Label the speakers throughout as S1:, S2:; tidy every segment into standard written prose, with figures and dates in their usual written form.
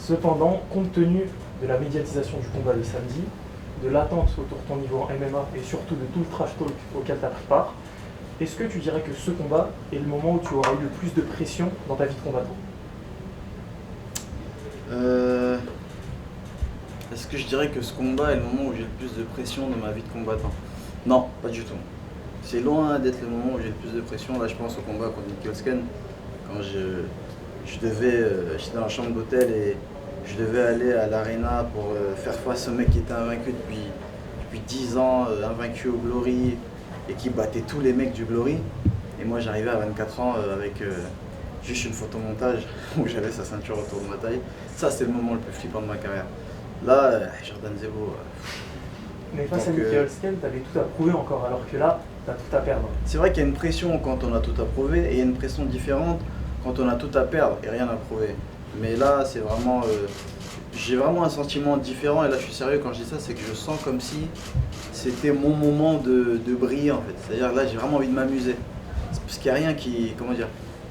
S1: Cependant, compte tenu de la médiatisation du combat de samedi, de l'attente autour de ton niveau en MMA et surtout de tout le trash talk auquel tu as pris part, est-ce que tu dirais que ce combat est le moment où tu auras eu le plus de pression dans ta vie de combattant?
S2: Est-ce que je dirais que ce combat est le moment où j'ai le plus de pression dans ma vie de combattant? Non, pas du tout. C'est loin d'être le moment où j'ai le plus de pression. Là, je pense au combat contre Nick Holzken, quand j'étais dans la chambre d'hôtel et je devais aller à l'arena pour faire face au mec qui était invaincu depuis 10 ans, invaincu au Glory et qui battait tous les mecs du Glory. Et moi, j'arrivais à 24 ans avec juste une photomontage où j'avais sa ceinture autour de ma taille. Ça, c'était le moment le plus flippant de ma carrière. Là, Jordan Zebo.
S1: Mais face à Nick Holzken, tu avais tout à prouver encore, alors que là, tu as tout à perdre.
S2: C'est vrai qu'il y a une pression quand on a tout à prouver et il y a une pression différente quand on a tout à perdre et rien à prouver. Mais là, c'est vraiment. J'ai vraiment un sentiment différent et là, je suis sérieux quand je dis ça, c'est que je sens comme si c'était mon moment de briller en fait. C'est-à-dire là, j'ai vraiment envie de m'amuser. Parce qu'il n'y a rien qui. Comment dire?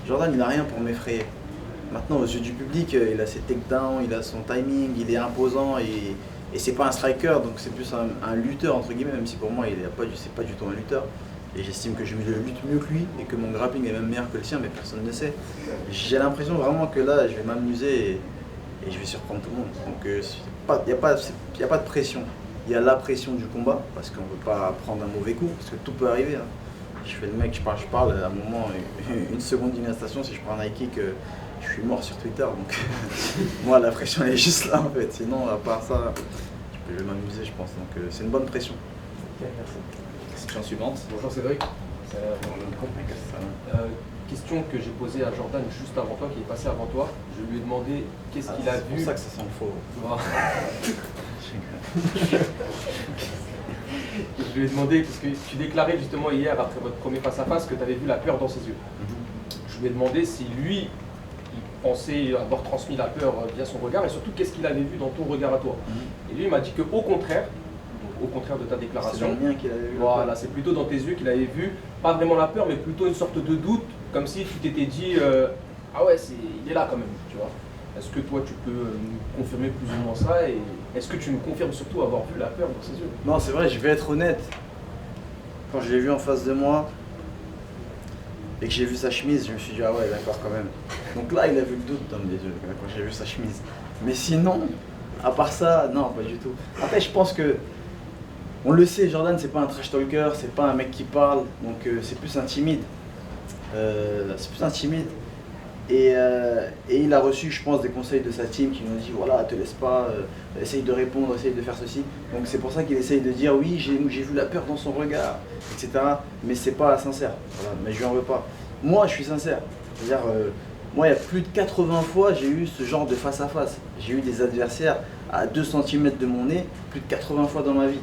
S2: Jordan, il n'a rien pour m'effrayer. Maintenant, aux yeux du public, il a ses takedowns, il a son timing, il est imposant et c'est pas un striker, donc c'est plus un lutteur entre guillemets, même si pour moi, c'est pas du tout un lutteur. Et j'estime que je lutte mieux que lui et que mon grappling est même meilleur que le sien, mais personne ne sait. J'ai l'impression vraiment que là, je vais m'amuser et je vais surprendre tout le monde. Donc il n'y a pas de pression. Il y a la pression du combat, parce qu'on ne veut pas prendre un mauvais coup, parce que tout peut arriver. Hein. Je fais le mec, je parle, à un moment, une seconde d'instation, si je prends un high kick, je suis mort sur Twitter. Donc moi, la pression elle est juste là en fait. Sinon, à part ça, je vais m'amuser, je pense. Donc c'est une bonne pression.
S1: Ok, merci.
S3: Question suivante.
S4: Bonjour Cédric. Question que j'ai posée à Jordan juste avant toi, qui est passé avant toi. Je lui ai demandé qu'est-ce qu'il a vu.
S2: C'est pour ça que ça sent le faux.
S4: Je lui ai demandé, parce que tu déclarais justement hier, après votre premier face-à-face, que tu avais vu la peur dans ses yeux. Je lui ai demandé si lui, il pensait avoir transmis la peur via son regard, et surtout qu'est-ce qu'il avait vu dans ton regard à toi. Et lui, il m'a dit qu'au contraire, de ta déclaration,
S2: c'est dans le mien qu'il avait vu.
S4: Voilà, c'est plutôt dans tes yeux qu'il avait vu, pas vraiment la peur, mais plutôt une sorte de doute, comme si tu t'étais dit, ah ouais, il est là quand même, tu vois. Est-ce que toi, tu peux nous confirmer plus ou moins ça, et est-ce que tu nous confirmes surtout avoir vu la peur dans ses yeux?
S2: Non, c'est vrai, je vais être honnête. Quand je l'ai vu en face de moi et que j'ai vu sa chemise, je me suis dit, ah ouais, d'accord quand même. Donc là, il a vu le doute dans mes yeux, quand j'ai vu sa chemise. Mais sinon, à part ça, non, pas du tout. Après, je pense que, on le sait, Jordan, c'est pas un trash talker, c'est pas un mec qui parle, donc c'est plus un timide. Et il a reçu, je pense, des conseils de sa team qui nous dit voilà, te laisse pas, essaye de répondre, essaye de faire ceci. Donc c'est pour ça qu'il essaye de dire oui, j'ai vu la peur dans son regard, etc. Mais c'est pas sincère. Voilà, mais je lui en veux pas. Moi, je suis sincère. C'est-à-dire, moi, il y a plus de 80 fois, j'ai eu ce genre de face à face. J'ai eu des adversaires à 2 cm de mon nez, plus de 80 fois dans ma vie.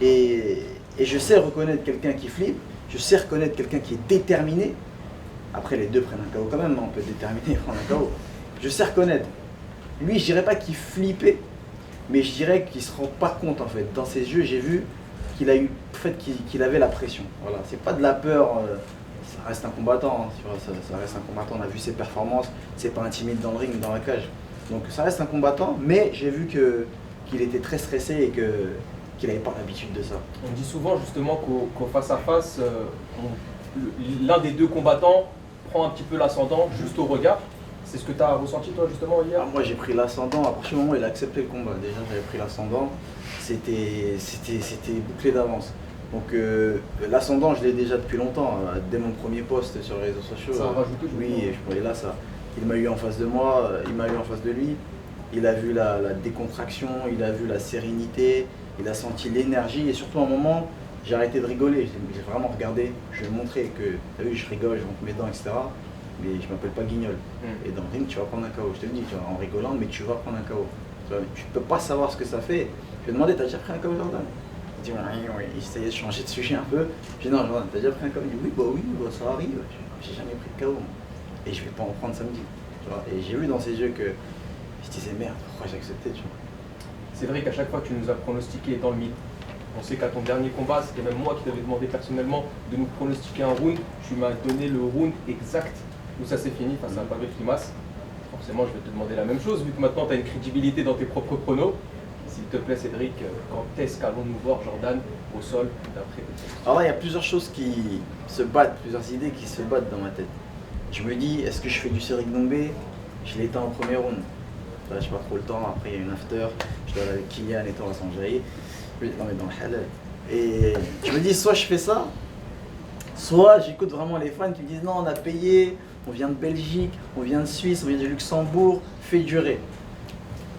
S2: Et je sais reconnaître quelqu'un qui flippe, je sais reconnaître quelqu'un qui est déterminé. Après, les deux prennent un KO quand même, on peut déterminer et prendre un KO. Je sais reconnaître. Lui, je dirais pas qu'il flippait, mais je dirais qu'il se rend pas compte en fait. Dans ses yeux, j'ai vu qu'il avait la pression. Voilà, c'est pas de la peur, ça reste un combattant. Hein, tu vois, ça reste un combattant, on a vu ses performances, c'est pas un timide dans le ring, dans la cage. Donc ça reste un combattant, mais j'ai vu qu'il était très stressé et qu'il n'avait pas l'habitude de ça.
S4: On dit souvent justement qu'au face-à-face, l'un des deux combattants prend un petit peu l'ascendant juste au regard. C'est ce que tu as ressenti toi justement hier?
S2: Moi j'ai pris l'ascendant, à partir du moment où il a accepté le combat, déjà j'avais pris l'ascendant, c'était bouclé d'avance. Donc l'ascendant je l'ai déjà depuis longtemps, dès mon premier post sur les réseaux sociaux.
S4: Ça a rajouté?
S2: Oui, et je voyais là ça. Il m'a eu en face de moi, il m'a eu en face de lui, il a vu la décontraction, il a vu la sérénité, il a senti l'énergie et surtout à un moment, j'ai arrêté de rigoler, j'ai vraiment regardé, je lui ai montré que, t'as vu, je rigole, je monte mes dents, etc. Mais je m'appelle pas Guignol. Et dans le ring, tu vas prendre un KO, je te le dis, tu vois, en rigolant, mais tu vas prendre un KO. Tu peux pas savoir ce que ça fait. Je lui ai demandé, t'as déjà pris un KO, Jordan? Il dit, oui, il essayait de changer de sujet un peu. J'ai dit, non, Jordan, t'as déjà pris un KO? Il dit, oui, ça arrive, j'ai jamais pris de KO. Et je vais pas en prendre samedi. Tu vois. Et j'ai vu dans ses yeux que je disais, merde, pourquoi j'ai accepté, tu vois.
S4: C'est vrai qu'à chaque fois, tu nous as pronostiqué dans le mythe. On sait qu'à ton dernier combat, c'était même moi qui t'avais demandé personnellement de nous pronostiquer un round. Tu m'as donné le round exact où ça s'est fini face à Pavel Klimas. forcément, je vais te demander la même chose, vu que maintenant tu as une crédibilité dans tes propres pronos. S'il te plaît, Cédric, quand est-ce qu'allons-nous voir Jordan au sol d'après tes
S2: Alors là, il y a plusieurs choses qui se battent, plusieurs idées qui se battent dans ma tête. Je me dis, est-ce que je fais du Cédric Doumbé? Je l'éteins en premier round. Là, j'ai pas trop le temps, après il y a une after, je dois aller avec Kylian et tout, on va s'enjailler. Non mais dans le halal. Et je me dis, soit je fais ça, soit j'écoute vraiment les fans qui me disent, non, on a payé, on vient de Belgique, on vient de Suisse, on vient de Luxembourg, fais durer.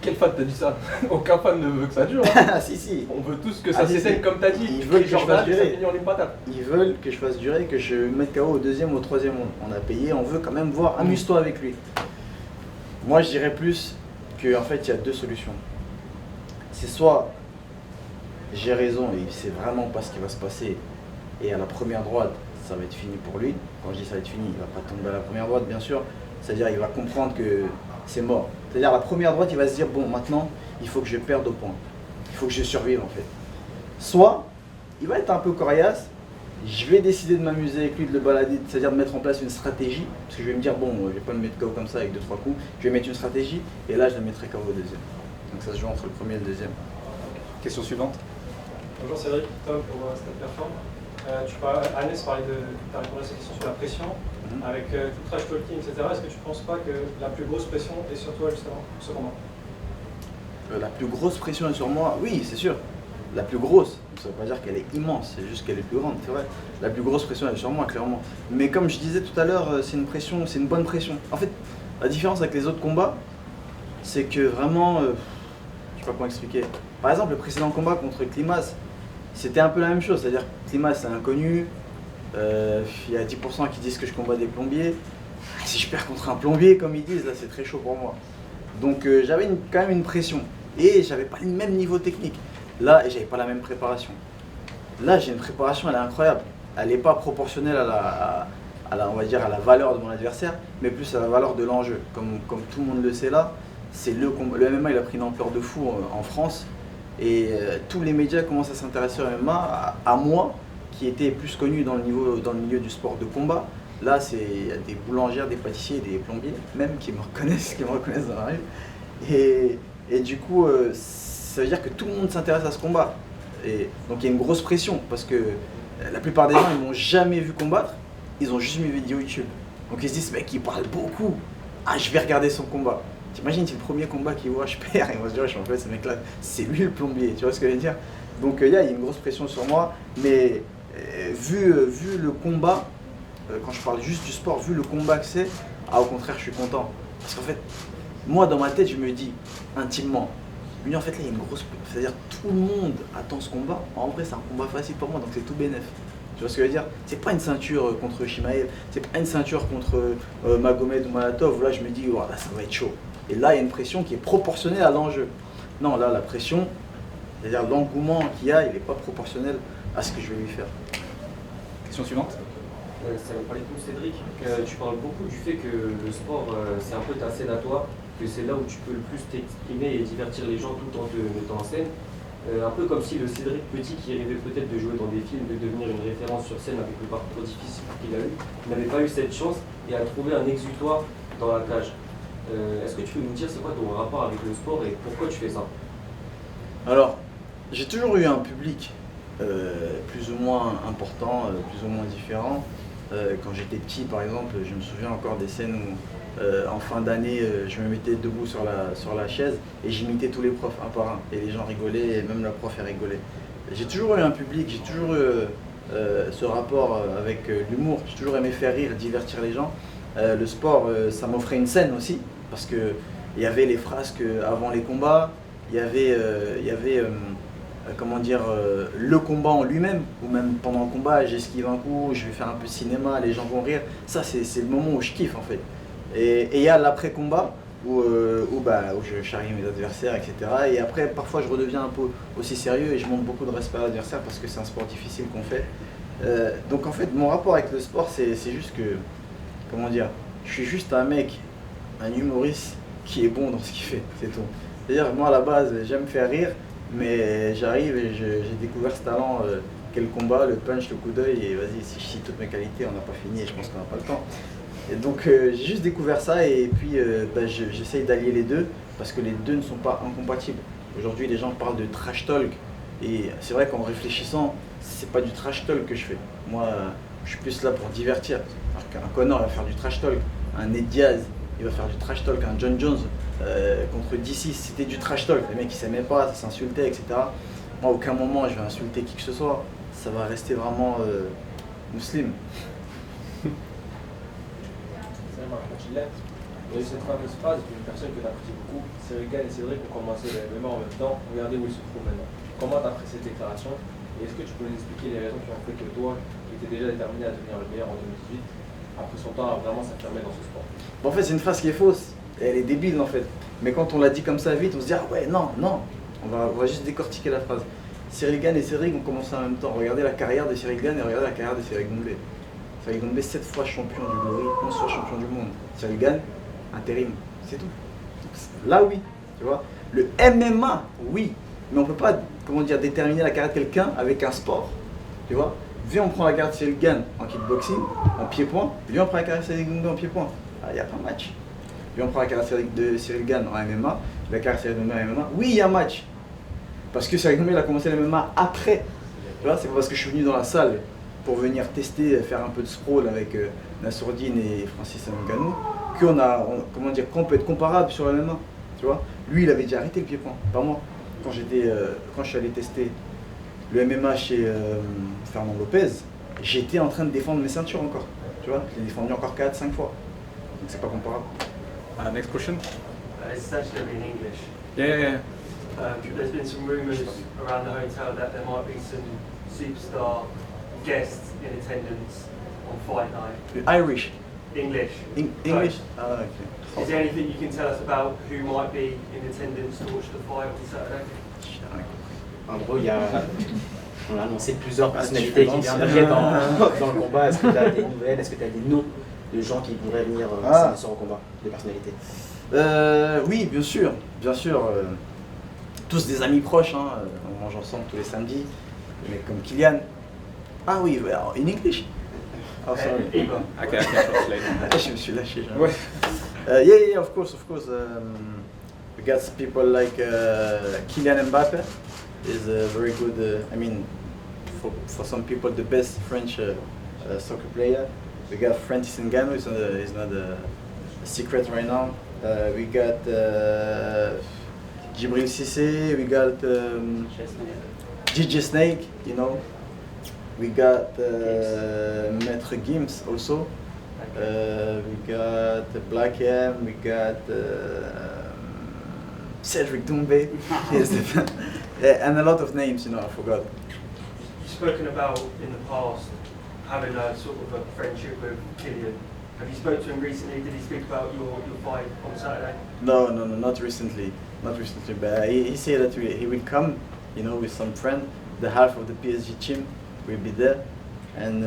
S4: Quel fan t'a dit ça? Aucun fan ne veut que ça dure. Hein.
S2: Si.
S4: On veut tous que ça
S2: si,
S4: s'éteigne
S2: si.
S4: comme t'as dit.
S2: Ils veulent que je fasse durer. Ils veulent que je fasse durer, que je mette KO au deuxième ou au troisième round. On a payé, on veut quand même voir, amuse-toi avec lui. Moi je dirais plus qu'en fait il y a deux solutions. C'est soit j'ai raison et c'est vraiment pas ce qui va se passer et à la première droite ça va être fini pour lui. Quand je dis ça va être fini, il va pas tomber à la première droite bien sûr. C'est-à-dire il va comprendre que c'est mort. C'est-à-dire à la première droite il va se dire bon maintenant il faut que je perde au point. Il faut que je survive en fait. Soit il va être un peu coriace, je vais décider de m'amuser avec lui, de le balader, c'est-à-dire de mettre en place une stratégie. Parce que je vais me dire bon je vais pas me mettre KO comme ça avec 2-3 coups, je vais mettre une stratégie et là je le mettrai KO au deuxième. Donc ça se joue entre le premier et le deuxième.
S3: Question suivante.
S5: Bonjour Cédric, Tom pour Stade Perform. Agnès parlait de ta réponse à cette question sur la pression, avec tout le trash talking, etc. Est-ce que tu ne penses pas que la plus grosse pression est sur toi justement, ce combat?
S2: La plus grosse pression est sur moi, oui c'est sûr. La plus grosse, ça ne veut pas dire qu'elle est immense, c'est juste qu'elle est plus grande, c'est vrai. La plus grosse pression elle est sur moi clairement. Mais comme je disais tout à l'heure, c'est une pression, c'est une bonne pression. En fait, la différence avec les autres combats, c'est que vraiment, je sais pas comment expliquer. Par exemple, le précédent combat contre Klimas, c'était un peu la même chose, c'est-à-dire que Klimas c'est inconnu, il y a 10% qui disent que je combats des plombiers. Si je perds contre un plombier, comme ils disent, là c'est très chaud pour moi. Donc j'avais quand même une pression et j'avais pas le même niveau technique. Là, j'avais pas la même préparation. Là, j'ai une préparation, elle est incroyable. Elle n'est pas proportionnelle on va dire, à la valeur de mon adversaire, mais plus à la valeur de l'enjeu. Comme tout le monde le sait là, c'est le MMA, il a pris une ampleur de fou en France. Et tous les médias commencent à s'intéresser au MMA, à moi, qui était plus connu dans le milieu du sport de combat. Là, il y a des boulangères, des pâtissiers, des plombiers, même qui me reconnaissent dans la rue. Et du coup, ça veut dire que tout le monde s'intéresse à ce combat. Et donc il y a une grosse pression, parce que la plupart des gens, ils m'ont jamais vu combattre, ils ont juste mes vidéos YouTube. Donc ils se disent, ce mec, il parle beaucoup, ah, je vais regarder son combat. T'imagines, c'est le premier combat qu'il voit, je perds, et moi je dis, en fait, ce mec-là, c'est lui le plombier, tu vois ce que je veux dire? Donc il y a une grosse pression sur moi, mais vu le combat, quand je parle juste du sport, vu le combat que c'est, au contraire, je suis content. Parce qu'en fait, moi, dans ma tête, je me dis, intimement, lui, en fait, là, il y a une grosse... C'est-à-dire, tout le monde attend ce combat. En vrai, c'est un combat facile pour moi, donc c'est tout bénef. Tu vois ce que je veux dire? C'est pas une ceinture contre Chimaev, c'est pas une ceinture contre Magomed ou Malatov. Là, je me dis, oh, là, ça va être chaud. Et là, il y a une pression qui est proportionnelle à l'enjeu. Non, là, la pression, c'est-à-dire l'engouement qu'il y a, il n'est pas proportionnel à ce que je vais lui faire.
S3: Question suivante.
S6: Ça me parlait de Cédric, tu parles beaucoup du fait que le sport, c'est un peu ta scène à toi, que c'est là où tu peux le plus t'exprimer et divertir les gens tout en te mettant en scène. Un peu comme si le Cédric Petit, qui rêvait peut-être de jouer dans des films, de devenir une référence sur scène avec le parcours difficile qu'il a eu, n'avait pas eu cette chance et a trouvé un exutoire dans la cage. Est-ce que tu peux nous dire c'est quoi ton rapport avec le sport et pourquoi tu fais ça?
S2: Alors, j'ai toujours eu un public plus ou moins important, plus ou moins différent. Quand j'étais petit, par exemple, je me souviens encore des scènes où, en fin d'année, je me mettais debout sur la chaise et j'imitais tous les profs un par un. Et les gens rigolaient, et même la prof elle rigolait. J'ai toujours eu un public, j'ai toujours eu ce rapport avec l'humour. J'ai toujours aimé faire rire, divertir les gens. Le sport, ça m'offrait une scène aussi, parce qu'il y avait les frasques avant les combats, il y avait comment dire, le combat en lui-même, ou même pendant le combat, j'esquive un coup, je vais faire un peu de cinéma, les gens vont rire. Ça, c'est le moment où je kiffe en fait. Et il y a l'après-combat, où je charrie mes adversaires, etc. Et après, parfois, je redeviens un peu aussi sérieux et je montre beaucoup de respect à l'adversaire parce que c'est un sport difficile qu'on fait. Donc en fait, mon rapport avec le sport, c'est juste que, comment dire, je suis juste un mec, un humoriste qui est bon dans ce qu'il fait, c'est tout. C'est-à-dire, moi à la base, j'aime faire rire, mais j'arrive et j'ai découvert ce talent, quel combat, le punch, le coup d'œil, et vas-y, si je cite toutes mes qualités, on n'a pas fini et je pense qu'on n'a pas le temps. Et donc j'ai juste découvert ça et puis j'essaye d'allier les deux parce que les deux ne sont pas incompatibles. Aujourd'hui les gens parlent de trash talk et c'est vrai qu'en réfléchissant, c'est pas du trash talk que je fais. Moi je suis plus là pour divertir. Alors qu'un Conor va faire du trash talk, un Ned Diaz il va faire du trash talk, un John Jones contre DC c'était du trash talk. Les mecs ils s'aimaient pas, ça s'insultait etc. Moi à aucun moment je vais insulter qui que ce soit, ça va rester vraiment musulman.
S4: Il y a eu cette fameuse phrase d'une personne que tu apprécies beaucoup, Cyril Gane et Cédric ont commencé le MMA en même temps, regardez où ils se trouvent maintenant. Comment tu as pris cette déclaration et est-ce que tu peux nous expliquer les raisons qui ont fait que toi, qui étais déjà déterminé à devenir le meilleur en 2018, après son temps à vraiment s'affirmer dans ce sport?
S2: Bon, en fait c'est une phrase qui est fausse, elle est débile en fait. Mais quand on la dit comme ça vite, on se dit ah ouais non, on va juste décortiquer la phrase. Cyril Gane et Cédric ont commencé en même temps. Regardez la carrière de Cyril Gane et regardez la carrière de Cédric Doumbé. Cyril Doumbé 7 fois champion du Glory, 11 fois champion du monde. Cyril Gane, intérim, c'est tout. Donc, là oui, tu vois. Le MMA, oui, mais on peut pas, comment dire, déterminer la carrière de quelqu'un avec un sport, tu vois. Viens on prend la carrière de Cyril Gane en kickboxing, en pied-point, viens on prend la carrière de Cyril Doumbé en pied-point. Ah, il n'y a pas de match. Viens on prend la carrière de Cyril Gane en MMA, la carrière de Cyril Doumbé en MMA, oui il y a match. Parce que Cyril Doumbé il a commencé le MMA après, tu vois, c'est pas parce que je suis venu dans la salle pour venir tester, faire un peu de sprawl avec Nassourdine et Francis Ngannou, qu'on peut être comparable sur le MMA, tu vois. Lui, il avait déjà arrêté le pied-point, pas moi. Quand je suis allé tester le MMA chez Fernand Lopez, j'étais en train de défendre mes ceintures encore, tu vois. Je l'ai défendu encore 4-5 fois, donc c'est pas comparable.
S3: Next question.
S7: It's actually going to be in English.
S3: Yeah.
S7: There's been some rumours around the hotel that there might be some superstar guests in attendance on fight night.
S2: Irish.
S7: English.
S2: English? Ah, okay.
S7: Is there anything you can tell us about who might be in attendance to watch the fight on Saturday?
S8: En gros, on a annoncé plusieurs personnalités qui viendraient dans le combat. Est-ce que tu as des nouvelles? Est-ce que tu as des noms de gens qui pourraient venir samedi soir au combat, de personnalités?
S2: Oui, bien sûr. Tous des amis proches, hein. On mange ensemble tous les samedis. Mais comme Kylian. Ah oui, in English? Oh, sorry.
S3: I can translate.
S2: Je me suis lâché.
S3: Ouais.
S2: Yeah, of course. We got people like Kylian Mbappé is very good. For some people, the best French soccer player. We got Francis Ngannou. Is not a secret right now. We got Djibril Cissé. We got DJ Snake. You know. We got Maître Gims also. We got Black M. We got Cedric Doumbé. And a lot of names, I forgot.
S7: You've spoken about in the past having a sort of a friendship with Killian. Have you spoken to him recently? Did he speak about your fight on Saturday?
S2: No, not recently. But he said that he will come, with some friend. The half of the PSG team will be there, and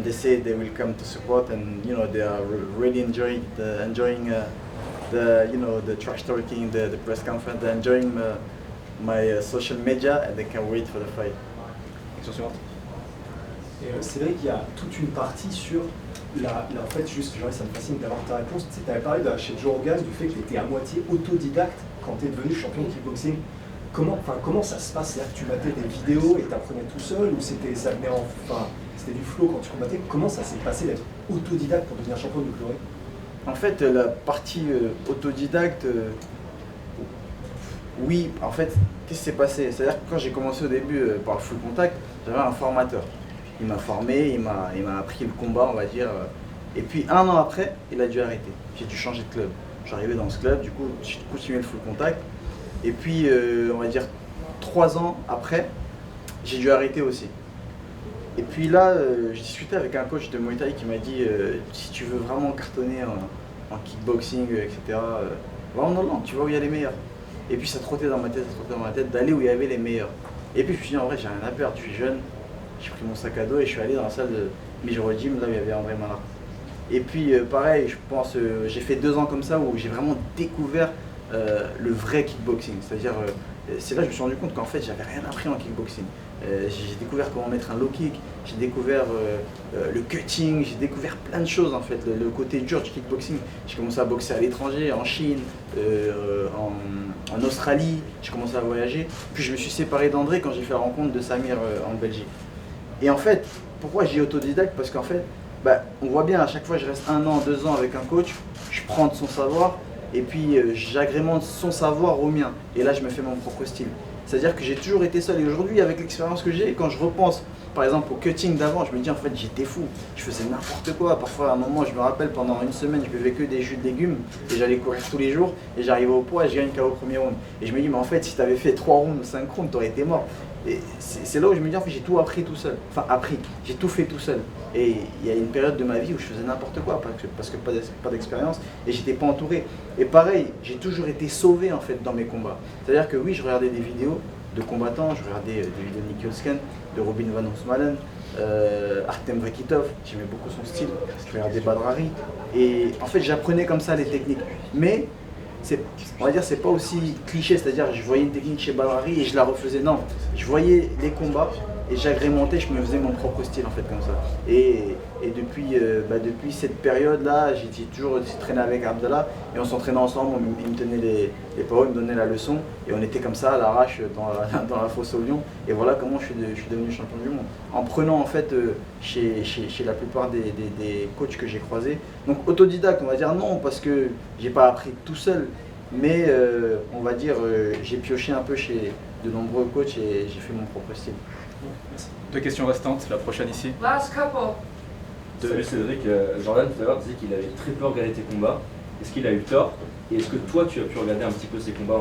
S2: they say they will come to support, and they are really enjoying the trash talking, the press conference, they're enjoying my social media, and they can't wait for the fight.
S3: Question suivante.
S9: C'est vrai qu'il y a toute une partie sur en fait, juste, ça me fascine d'avoir ta réponse. Tu avais parlé chez Joe Rogan du fait que tu étais à moitié autodidacte quand tu es devenu champion de kickboxing. Comment ça se passe? C'est-à-dire que tu battais des vidéos et tu apprenais tout seul ou c'était du flow quand tu combattais? Comment ça s'est passé d'être autodidacte pour devenir champion de Glory?
S2: En fait, la partie autodidacte, oui, en fait, qu'est-ce qui s'est passé? C'est-à-dire que quand j'ai commencé au début par le full contact, j'avais un formateur. Il m'a formé, il m'a appris le combat, on va dire. Et puis 1 an après, il a dû arrêter. J'ai dû changer de club. J'arrivais dans ce club, du coup, j'ai continué le full contact. Et puis, on va dire 3 ans après, j'ai dû arrêter aussi. Et puis là, j'ai discuté avec un coach de Muay Thai qui m'a dit si tu veux vraiment cartonner en kickboxing, etc., va en Hollande, tu vois où il y a les meilleurs. Et puis ça trottait dans ma tête d'aller où il y avait les meilleurs. Et puis je me suis dit en vrai, j'ai rien à perdre, je suis jeune. J'ai pris mon sac à dos et je suis allé dans la salle de Mijoro Gym, là où il y avait André Manard. Et puis pareil, je pense, j'ai fait 2 ans comme ça où j'ai vraiment découvert le vrai kickboxing. C'est-à-dire, c'est là que je me suis rendu compte qu'en fait, j'avais rien appris en kickboxing. J'ai découvert comment mettre un low kick, j'ai découvert le cutting, j'ai découvert plein de choses en fait, le côté dur du kickboxing. J'ai commencé à boxer à l'étranger, en Chine, en Australie, j'ai commencé à voyager. Puis je me suis séparé d'André quand j'ai fait la rencontre de Samir en Belgique. Et en fait, pourquoi j'ai autodidacte? Parce qu'en fait, on voit bien, à chaque fois je reste 1 an, 2 ans avec un coach, je prends de son savoir et puis j'agrémente son savoir au mien. Et là je me fais mon propre style. C'est-à-dire que j'ai toujours été seul et aujourd'hui avec l'expérience que j'ai, quand je repense par exemple au cutting d'avant, je me dis en fait j'étais fou, je faisais n'importe quoi. Parfois à un moment je me rappelle pendant une semaine je buvais que des jus de légumes et j'allais courir tous les jours et j'arrivais au poids et je gagne KO au premier round. Et je me dis mais en fait si tu avais fait 3 rounds ou 5 rounds t'aurais été mort. Et c'est là où je me dis en fait j'ai tout appris tout seul, j'ai tout fait tout seul. Et il y a une période de ma vie où je faisais n'importe quoi parce que pas d'expérience et j'étais pas entouré. Et pareil, j'ai toujours été sauvé en fait dans mes combats. C'est-à-dire que oui, je regardais des vidéos de combattants, je regardais des vidéos de Nicky Hosken, de Robin Van Roosmalen, Artem Vekitov, j'aimais beaucoup son style, je regardais Badrari et en fait j'apprenais comme ça les techniques. Mais on va dire c'est pas aussi cliché, c'est-à-dire je voyais une technique chez Badrari et je la refaisais, non, je voyais les combats et j'agrémentais, je me faisais mon propre style en fait comme ça. Et depuis cette période-là, j'ai toujours traîné avec Abdallah et on s'entraînait ensemble, il me tenait les paroles, il me donnait la leçon et on était comme ça à l'arrache dans la fosse au lion. Et voilà comment je suis devenu champion du monde. En prenant en fait chez la plupart des coachs que j'ai croisés. Donc autodidacte, on va dire non parce que j'ai pas appris tout seul, mais on va dire j'ai pioché un peu chez de nombreux coachs et j'ai fait mon propre style.
S3: 2 questions restantes, la prochaine ici.
S10: Last couple.
S11: Salut Cédric, Jordan tout à l'heure disait qu'il avait très peu regardé tes combats. Est-ce qu'il a eu tort? Et est-ce que toi tu as pu regarder un petit peu ses combats en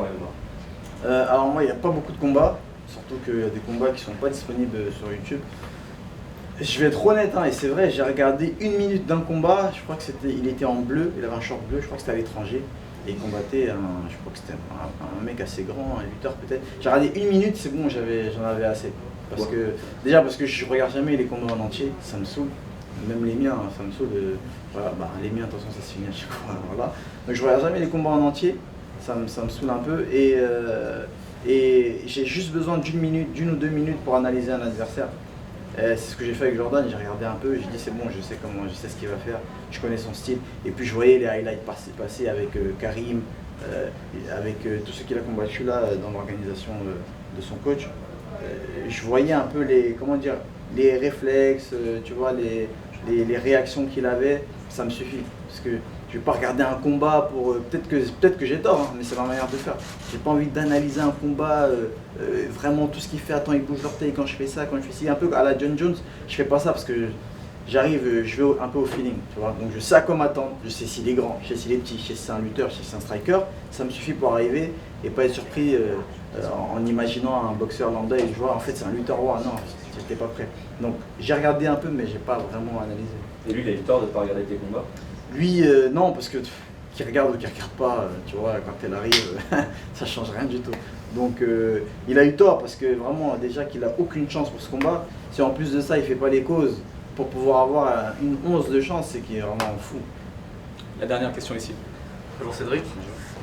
S11: MMA?
S2: Alors moi il n'y a pas beaucoup de combats, surtout qu'il y a des combats qui ne sont pas disponibles sur YouTube. Je vais être honnête, et c'est vrai, j'ai regardé 1 minute d'un combat, je crois que il était en bleu, il avait un short bleu, je crois que c'était à l'étranger. Et il combattait je crois que c'était un mec assez grand, un lutteur peut-être. J'ai regardé 1 minute, c'est bon, j'en avais assez. Parce que je regarde jamais les combats en entier, ça me saoule. Même les miens, ça me saoule. Voilà, les miens, attention, ça se finit à chaque fois. Voilà. Donc je regarde jamais les combats en entier, ça me saoule un peu. Et j'ai juste besoin d'1 minute, d'1 ou 2 minutes pour analyser un adversaire. C'est ce que j'ai fait avec Jordan, j'ai regardé un peu, j'ai dit c'est bon, je sais ce qu'il va faire, je connais son style. Et puis je voyais les highlights passer avec Karim, avec tous ceux qu'il a combattu là dans l'organisation de son coach. Je voyais un peu les réflexes, tu vois, les réactions qu'il avait, ça me suffit. Parce que je ne vais pas regarder un combat pour... peut-être que j'ai tort, mais c'est ma manière de faire. J'ai pas envie d'analyser un combat, vraiment tout ce qu'il fait, attends il bouge l'orteil quand je fais ça, quand je fais ci, un peu à la John Jones, je fais pas ça parce que j'arrive, je vais un peu au feeling, tu vois. Donc je sais à quoi m'attendre, je sais s'il est grand, je sais s'il est petit, je sais si c'est un lutteur, je sais si c'est un striker, ça me suffit pour arriver et pas être surpris en imaginant un boxeur lambda et je vois en fait c'est un lutteur roi, non, j'étais pas prêt. Donc j'ai regardé un peu mais j'ai pas vraiment analysé.
S11: Et lui il a eu tort de ne pas regarder tes combats?
S2: Lui non parce que qu'il regarde ou qu'il regarde pas, tu vois, quand elle arrive, ça change rien du tout. Donc il a eu tort parce que vraiment déjà qu'il a aucune chance pour ce combat, si en plus de ça il fait pas les causes pour pouvoir avoir une once de chance, c'est qu'il est vraiment fou.
S3: La dernière question ici.
S12: Bonjour Cédric.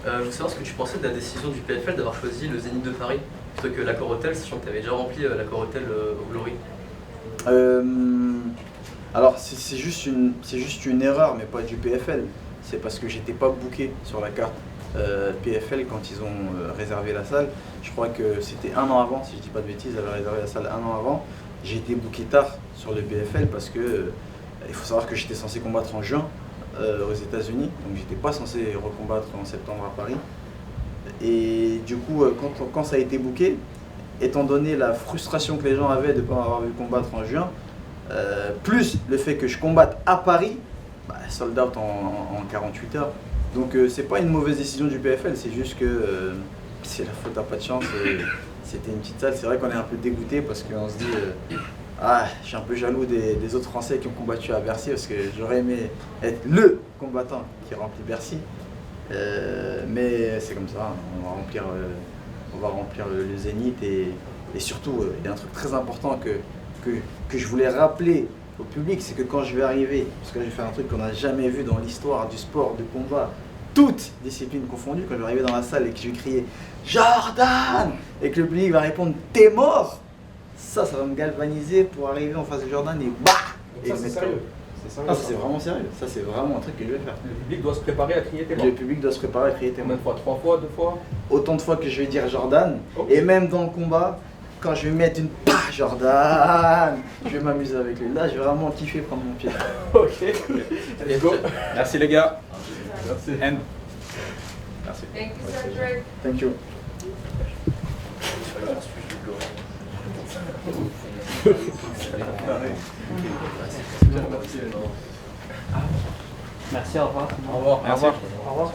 S12: Je veux savoir ce que tu pensais de la décision du PFL d'avoir choisi le Zénith de Paris plutôt que l'Accor Hotel, sachant que tu avais déjà rempli l'Accor Hotel au Glory.
S2: Alors c'est juste une erreur, mais pas du PFL. C'est parce que j'étais pas booké sur la carte PFL quand ils ont réservé la salle. Je crois que c'était 1 an avant, si je dis pas de bêtises, ils avaient réservé la salle 1 an avant. J'ai été booké tard sur le PFL parce que il faut savoir que j'étais censé combattre en juin aux États-Unis, donc j'étais pas censé recombattre en septembre à Paris. Et du coup, quand ça a été booké, étant donné la frustration que les gens avaient de ne pas avoir vu combattre en juin, plus le fait que je combatte à Paris, sold out en 48 heures. Donc c'est pas une mauvaise décision du PFL, c'est juste que c'est la faute à pas de chance. C'était une petite salle, c'est vrai qu'on est un peu dégoûté parce qu'on se dit je suis un peu jaloux des autres Français qui ont combattu à Bercy parce que j'aurais aimé être le combattant qui remplit Bercy. Mais c'est comme ça, on va remplir le Zénith et surtout il y a un truc très important que je voulais rappeler au public, c'est que quand je vais arriver, parce que je vais faire un truc qu'on n'a jamais vu dans l'histoire du sport de combat, toutes disciplines confondues, quand je vais arriver dans la salle et que je vais crier Jordan et que le public va répondre t'es mort, ça va me galvaniser pour arriver en face de Jordan et bah
S4: Donc
S2: et
S4: ça,
S2: le
S4: c'est
S2: mettre
S4: sérieux.
S2: KO.
S4: C'est sérieux.
S2: Ah, ça c'est vraiment sérieux. Ça c'est vraiment un truc que je vais faire.
S4: Le public doit se préparer à crier tes
S2: Le public doit se préparer à crier tes
S4: Combien de fois? 3 fois? 2 fois?
S2: Autant de fois que je vais dire Jordan.
S4: Ok.
S2: Et même dans le combat, quand je vais mettre une Jordan, je vais m'amuser avec lui. Là, je vais vraiment kiffer prendre mon pied.
S4: Ok. Let's go.
S3: Merci les gars.
S4: Merci.
S3: End. Merci.
S10: Thank you, Cedric.
S2: Thank you.
S13: Merci, au revoir.
S3: Au revoir. Merci.
S1: Au revoir.